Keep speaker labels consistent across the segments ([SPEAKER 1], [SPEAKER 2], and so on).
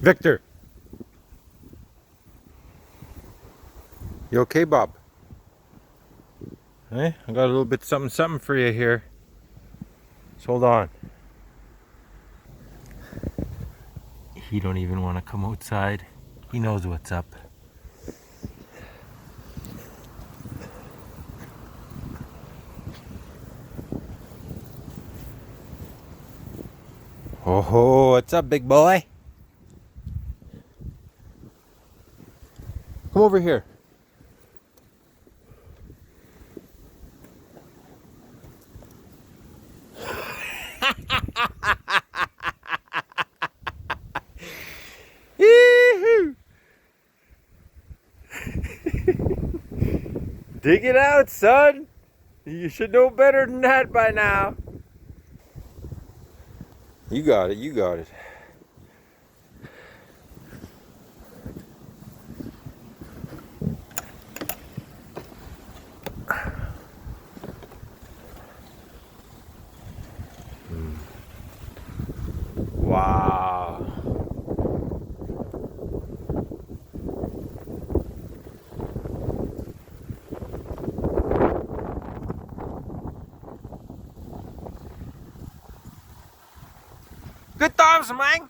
[SPEAKER 1] Victor, you okay, Bob? Hey, I got a little bit something for you here. Just hold on. He don't even want to come outside. He knows what's up. Oh, what's up, big boy? Come over here. Yee-hoo. Dig it out, son. You should know better than that by now. You got it, you got it. Wow. Good times, man. I'm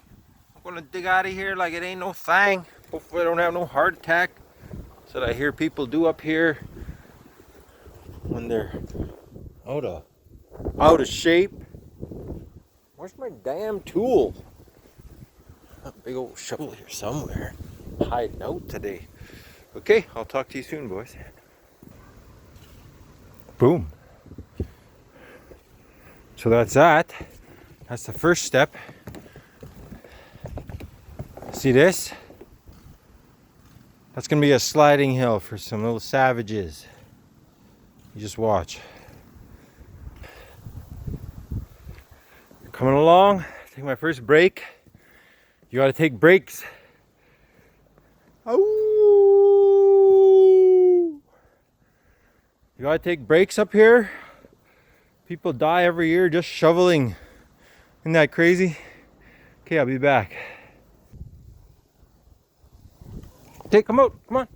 [SPEAKER 1] gonna dig out of here like it ain't no thing. Hopefully I don't have no heart attack. That's what I hear people do up here when they're out of shape. Where's my damn tool? A big old shovel here somewhere. Hiding out today. Okay, I'll talk to you soon, boys. Boom. So that's that. That's the first step. See this? That's gonna be a sliding hill for some little savages. You just watch. Coming along, take my first break. You gotta take breaks. Oh! You gotta take breaks up here. People die every year just shoveling. Isn't that crazy? Okay, I'll be back. Okay, come out, come on.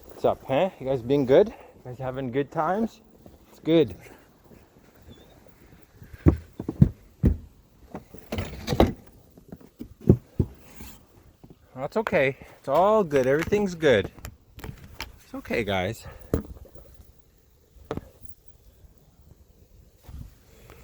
[SPEAKER 1] What's up, huh? You guys being good? You guys having good times? It's good. That's okay. It's all good. Everything's good. It's okay, guys.